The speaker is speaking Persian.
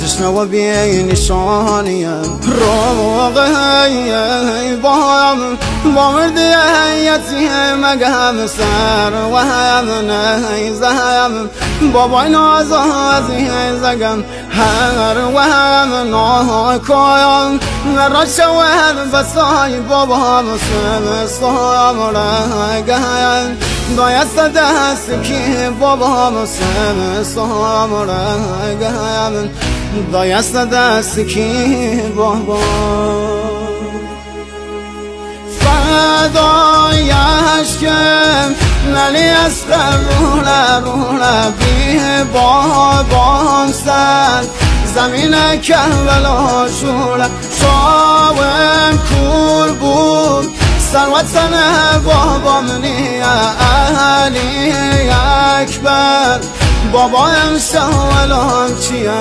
تشنه و بی نشانیم روغی با مردی یتیم هم سر و هم نیزم بابای نازازی زگم هر و هم ناکایم را شود بسای بابا سمستام رگم دایست دست که بابا سمستام رگم دایست دست که بابا فدای عشقم نلی از روله بی بابام سر زمین کربلا شوله شاوم کور بود ثروت سنه بابام نیه علی اکبر بابایم شاولام چیه